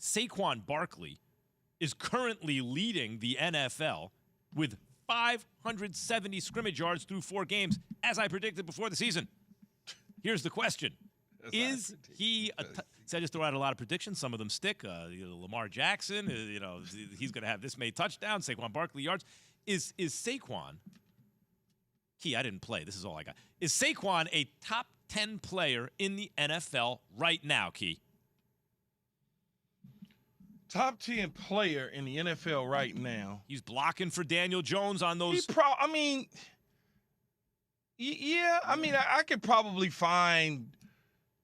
Saquon Barkley is currently leading the NFL with 570 scrimmage yards through 4 games, as I predicted before the season. Here's the question. Is he see, I just throw out a lot of predictions. Some of them stick. Lamar Jackson, he's going to have this many touchdowns. Saquon Barkley yards. Is Saquon – Key, I didn't play. This is all I got. Is Saquon a top 10 player in the NFL right now, Key? Top 10 player in the NFL right now. He's blocking for Daniel Jones on those. I could probably find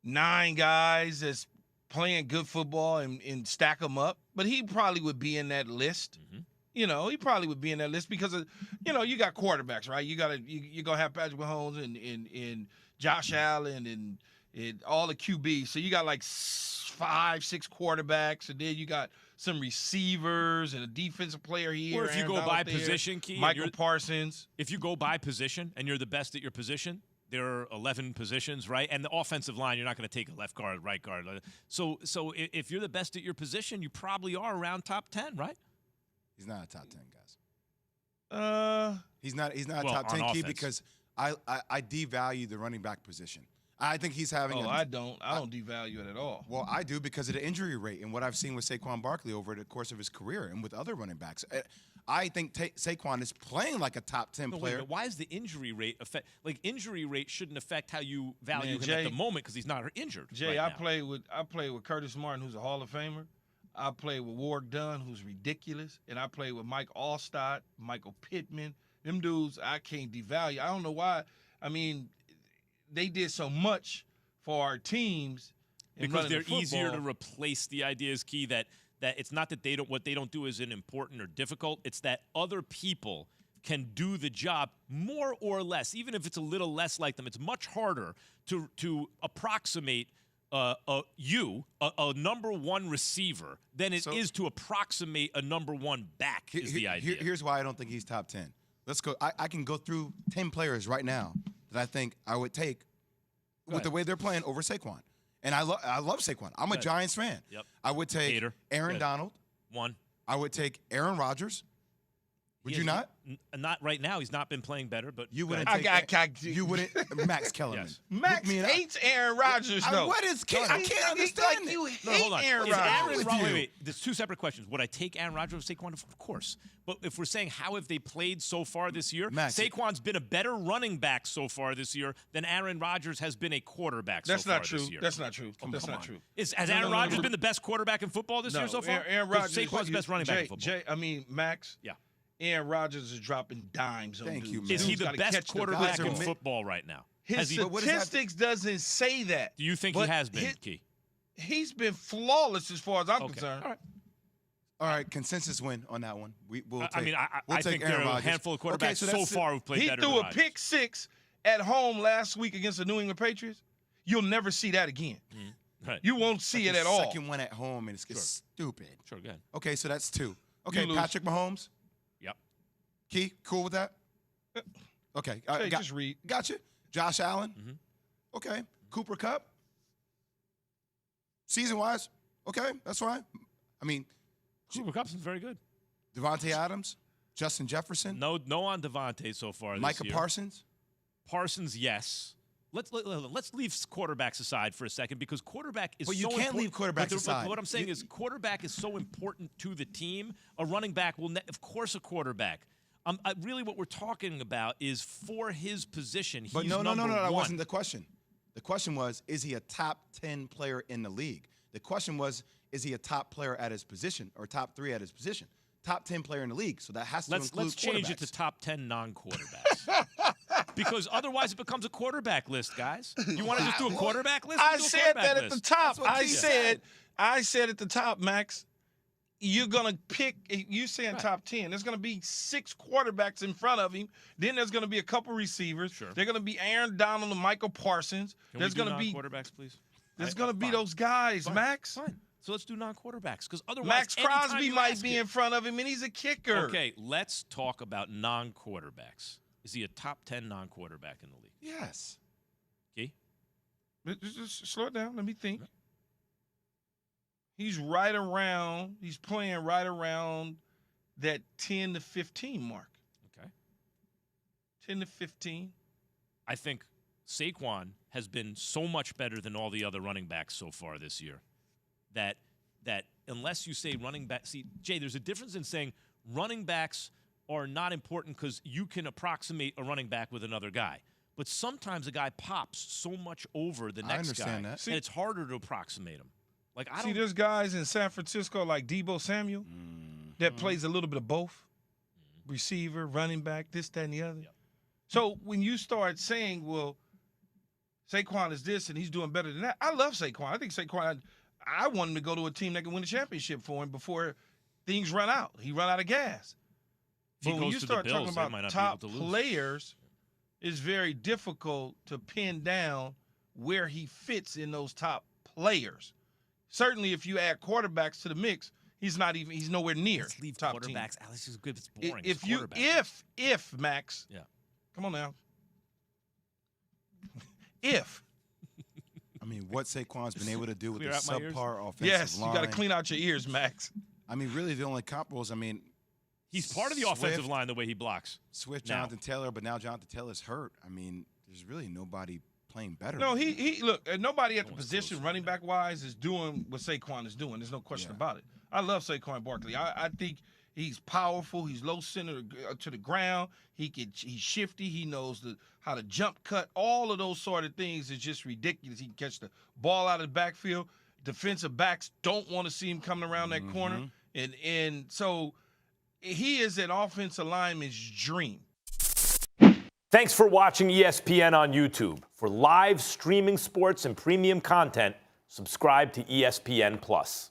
9 guys that's playing good football and stack them up, but he probably would be in that list. Mm-hmm. He probably would be in that list because of, you got quarterbacks, right? You're gonna have Patrick Mahomes and Josh Allen and all the QBs. So you got like 5-6 quarterbacks, and then you got some receivers and a defensive player here. Or if you go by position, Key, Michael Parsons. If you go by position and you're the best at your position, there are 11 positions, right? And the offensive line, you're not going to take a left guard, right guard. So if you're the best at your position, you probably are around top 10, right? He's not a top 10, guys. He's not a top 10 key because I devalue the running back position. I think he's having. I don't devalue it at all. Well, I do because of the injury rate and what I've seen with Saquon Barkley over the course of his career and with other running backs. I think Saquon is playing like a top 10 player. Wait, why is the injury rate affect? Like, injury rate shouldn't affect how you value him at the moment because he's not injured. Jay, right I played with Curtis Martin, who's a Hall of Famer. I played with Ward Dunn, who's ridiculous, and I played with Mike Allstott, Michael Pittman. Them dudes I can't devalue. I don't know why. I mean, they did so much for our teams. Because they're easier to replace. The idea is, Key, that it's not that what they don't do isn't important or difficult. It's that other people can do the job more or less, even if it's a little less like them. It's much harder to approximate a number 1 receiver than it is to approximate a number 1 back. Is the idea? Here's why I don't think he's top 10. Let's go. I can go through 10 players right now that I think I would take with the way they're playing over Saquon. And I love Saquon. I'm a Giants fan. Yep. I would take Aaron Donald. 1. I would take Aaron Rodgers. Would you not? Not right now. He's not been playing better, but you wouldn't. You wouldn't. Max Kellerman. Yes. Max hates Aaron Rodgers. No. What is? I can't understand. You hate Aaron Rodgers. Wait. There's 2 separate questions. Would I take Aaron Rodgers or Saquon? Of course. But if we're saying how have they played so far this year, Saquon's been a better running back so far this year than Aaron Rodgers has been a quarterback so far this year. That's not true. That's not true. Has Aaron Rodgers been the best quarterback in football this year so far? Aaron Rodgers. Saquon's the best running back in football. Max. Yeah. Aaron Rodgers is dropping dimes on dudes. You, man. Is he the best quarterback in football right now? His statistics doesn't say that. Do you think he has been, Key? He's been flawless as far as I'm concerned. All right, consensus win on that one. We'll take I think there are a handful of quarterbacks so far who've played better than Rodgers. He threw a pick 6 at home last week against the New England Patriots. You'll never see that again. Right. You won't see it at all. Second one at home, and it's stupid. Sure, go ahead. Okay, so that's 2. Okay, Patrick Mahomes. Yep. Key, cool with that? Okay. Just read. Gotcha. Josh Allen. Mm-hmm. Okay. Cooper Kupp. Season-wise, okay, that's fine. I mean, Cooper Kupp's been very good. Devontae Adams, Justin Jefferson. No on Devontae so far. Micah Parsons. Parsons, yes. Let's leave quarterbacks aside for a second because quarterback is. But you can't leave quarterbacks aside. What I'm saying is quarterback is so important to the team. A running back will, of course, a quarterback. Really, what we're talking about is for his position. He's no. number 1. That wasn't the question. The question was, is he a top 10 player in the league? The question was, is he a top player at his position or top 3 at his position? Top 10 player in the league. So that has to include Let's change it to top 10 non-quarterbacks. Because otherwise it becomes a quarterback list, guys. You want to just do a quarterback list? I said that at the top. I said at the top, Max, you're going to pick, you saying top 10. There's going to be 6 quarterbacks in front of him. Then there's going to be a couple receivers. Sure. They're going to be Aaron Donald and Michael Parsons. There's going to be quarterbacks, please. There's going to be those guys, Max. Fine. So let's do non-quarterbacks because otherwise Max Crosby might be in front of him, and he's a kicker. Okay, let's talk about non-quarterbacks. Is he a top 10 non-quarterback in the league? Yes. Okay. Just slow it down. Let me think. He's playing right around that 10 to 15 mark. Okay. 10 to 15. I think Saquon has been so much better than all the other running backs so far this year that unless you say running back, see, Jay, there's a difference in saying running backs are not important because you can approximate a running back with another guy. But sometimes a guy pops so much over the next guy that. and it's harder to approximate him. Like I See, don't. there's guys in San Francisco like Deebo Samuel that plays a little bit of both. Receiver, running back, this, that, and the other. Yep. So when you start saying, well, Saquon is this and he's doing better than that, I love Saquon. I think Saquon, I want him to go to a team that can win a championship for him before things run out. He run out of gas. If he But when goes you to the start Bills, talking they might about not top be able to lose. players, it's very difficult to pin down where he fits in those top players. Certainly, if you add quarterbacks to the mix, he's nowhere near Let's leave top team. quarterbacks. Alex is good. It's boring. If It's quarterbacks. if Max, Yeah. come on now. If I mean, what Saquon's been able to do with the Clear out my ears? subpar offensive yes, line. you got to clean out your ears, Max. I mean, really, the only comparables, I mean, He's part of the offensive line the way he blocks. Swift, now. Jonathan Taylor, but now Jonathan Taylor's hurt. I mean, there's really nobody playing better. No, he look. Nobody at No the one's position close. running back wise is doing what Saquon is doing. There's no question Yeah. about it. I love Saquon Barkley. I think he's powerful. He's low center to the ground. He's shifty. He knows how to jump cut. All of those sort of things is just ridiculous. He can catch the ball out of the backfield. Defensive backs don't want to see him coming around that corner, and so he is an offensive lineman's dream. Thanks for watching ESPN on YouTube. For live streaming sports and premium content, subscribe to ESPN+.